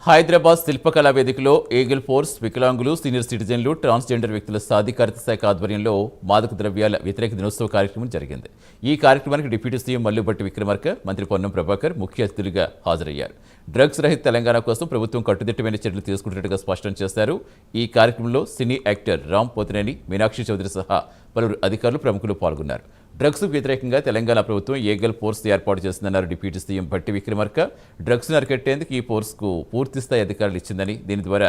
హైదరాబాద్ శిల్పకళా వేదికలో ఏగిల్ ఫోర్స్, వికలాంగులు, senior సిటిజన్లు, transgender వ్యక్తుల సాధికారత శాఖ ఆధ్వర్యంలో మాదక ద్రవ్యాల వ్యతిరేక దినోత్సవ కార్యక్రమం జరిగింది. ఈ కార్యక్రమానికి డిప్యూటీ సీఎం మల్లుబట్టి విక్రమార్క, మంత్రి పొన్నం ప్రభాకర్ ముఖ్య అతిథులుగా హాజరయ్యారు. డ్రగ్స్ రహిత తెలంగాణ కోసం ప్రభుత్వం కట్టుదిట్టమైన చర్యలు తీసుకుంటున్నట్టుగా స్పష్టం చేశారు. ఈ కార్యక్రమంలో సినీ యాక్టర్ రామ్ పోతినేని, మీనాక్షి చౌదరి సహా పలువురు అధికారులు, ప్రముఖులు పాల్గొన్నారు. డ్రగ్స్ వ్యతిరేకంగా తెలంగాణ ప్రభుత్వం ఏగల్ ఫోర్స్ ఏర్పాటు చేసిందన్నారు deputy CM Bhatti Vikramarka. Drugs అరికట్టేందుకు ఈ ఫోర్స్కు పూర్తిస్థాయి అధికారులు ఇచ్చిందని, దీని ద్వారా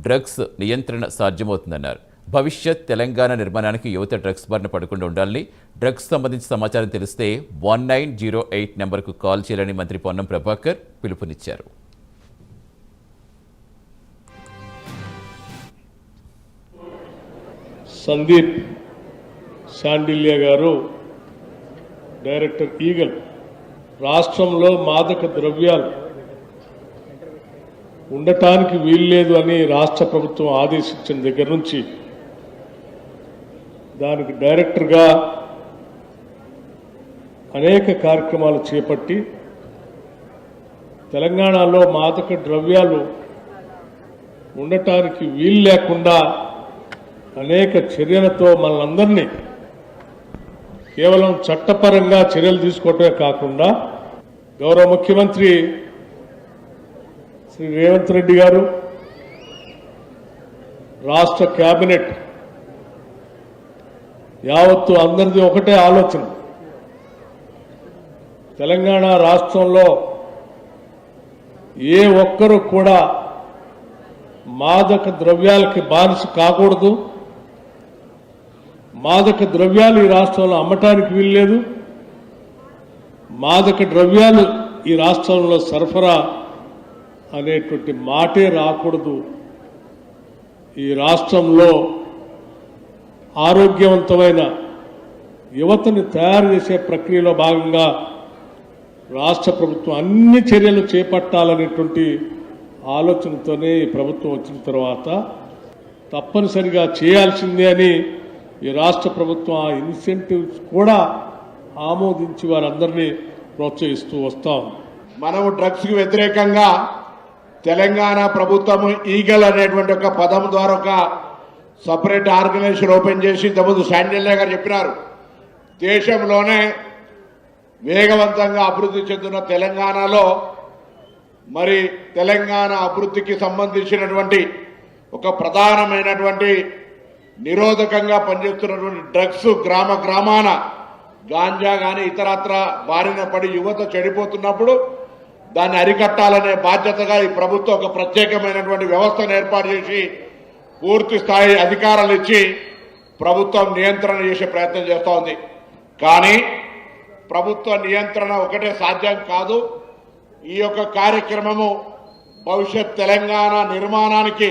డ్రగ్స్ నియంత్రణ సాధ్యమవుతుందన్నారు. భవిష్యత్ తెలంగాణ నిర్మాణానికి యువత డ్రగ్స్ బారిన పడకుండా ఉండాలని, డ్రగ్స్ సంబంధించిన సమాచారం తెలిస్తే 1908 నెంబర్కు కాల్ చేయాలని మంత్రి పొన్నం ప్రభాకర్ పిలుపునిచ్చారు. సందీప్ శాండిల్య గారు, డైరెక్టర్ ఈగల్, రాష్ట్రంలో మాదక ద్రవ్యాలు ఉండటానికి వీల్లేదు అని రాష్ట్ర ప్రభుత్వం ఆదేశించిన దగ్గర నుంచి దానికి డైరెక్టర్గా అనేక కార్యక్రమాలు చేపట్టి తెలంగాణలో మాదక ద్రవ్యాలు ఉండటానికి వీలు లేకుండా అనేక చర్యలతో మనందరినీ కేవలం చట్టపరంగా చర్యలు తీసుకోవటమే కాకుండా గౌరవ ముఖ్యమంత్రి శ్రీ రేవంత్ రెడ్డి గారు, రాష్ట్ర కేబినెట్ యావత్తు అందరిది ఒకటే ఆలోచన. తెలంగాణ రాష్ట్రంలో ఏ ఒక్కరూ కూడా మాదక ద్రవ్యాలకి బానిస కాకూడదు, మాదక ద్రవ్యాలు ఈ రాష్ట్రంలో అమ్మటానికి వీల్లేదు, మాదక ద్రవ్యాలు ఈ రాష్ట్రంలో సరఫరా అనేటువంటి మాటే రాకూడదు. ఈ రాష్ట్రంలో ఆరోగ్యవంతమైన యువతని తయారు చేసే ప్రక్రియలో భాగంగా రాష్ట్ర ప్రభుత్వం అన్ని చర్యలు చేపట్టాలనేటువంటి ఆలోచనతోనే ఈ ప్రభుత్వం వచ్చిన తర్వాత తప్పనిసరిగా చేయాల్సిందే అని ఈ రాష్ట్ర ప్రభుత్వం ఆ ఇన్సెంటివ్స్ కూడా ఆమోదించి వారందరినీ ప్రోత్సహిస్తూ వస్తాం. మనము డ్రగ్స్ కి వ్యతిరేకంగా తెలంగాణ ప్రభుత్వం ఈగల్ అనేటువంటి ఒక పదం ద్వారా ఒక సపరేట్ ఆర్గనైజేషన్ ఓపెన్ చేసి ఇంతకుముందు శాండిల్య గారు చెప్పినారు, దేశంలోనే వేగవంతంగా అభివృద్ధి చెందిన తెలంగాణలో మరి తెలంగాణ అభివృద్ధికి సంబంధించినటువంటి ఒక ప్రధానమైనటువంటి నిరోధకంగా పనిచేస్తున్నటువంటి డ్రగ్స్ గ్రామ గ్రామాన గాంజా కానీ ఇతరత్ర బారిన పడి యువత చెడిపోతున్నప్పుడు దాన్ని అరికట్టాలనే బాధ్యతగా ఈ ప్రభుత్వం ఒక ప్రత్యేకమైనటువంటి వ్యవస్థను ఏర్పాటు చేసి పూర్తి స్థాయి అధికారాలు ఇచ్చి ప్రభుత్వం నియంత్రణ చేసే ప్రయత్నం చేస్తూ ఉంది. కానీ ప్రభుత్వ నియంత్రణ ఒకటే సాధ్యం కాదు. ఈ యొక్క కార్యక్రమము భవిష్యత్ తెలంగాణ నిర్మాణానికి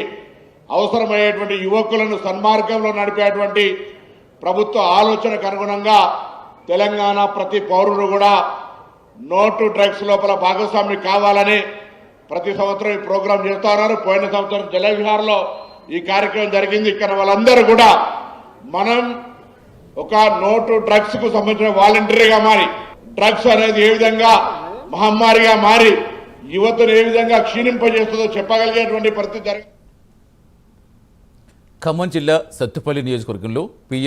అవసరమయ్యేటువంటి యువకులను సన్మార్గంలో నడిపేటువంటి ప్రభుత్వ ఆలోచనకు అనుగుణంగా తెలంగాణ ప్రతి పౌరుడు కూడా నోటు డ్రగ్స్ లోపల భాగస్వామి కావాలని ప్రతి సంవత్సరం ఈ ప్రోగ్రాం చేస్తూ ఉన్నారు. పోయిన సంవత్సరం జలవిహార్లో ఈ కార్యక్రమం జరిగింది. ఇక్కడ వాళ్ళందరూ కూడా మనం ఒక నోటు డ్రగ్స్ కు సంబంధించిన వాలంటరీగా మారి, డ్రగ్స్ అనేది ఏ విధంగా మహమ్మారిగా మారి యువతను ఏ విధంగా క్షీణింపజేస్తుందో చెప్పగలిగేటువంటి పరిస్థితి జరిగింది. ఖమ్మం జిల్లా సత్తుపల్లి నియోజకవర్గంలో పీఎం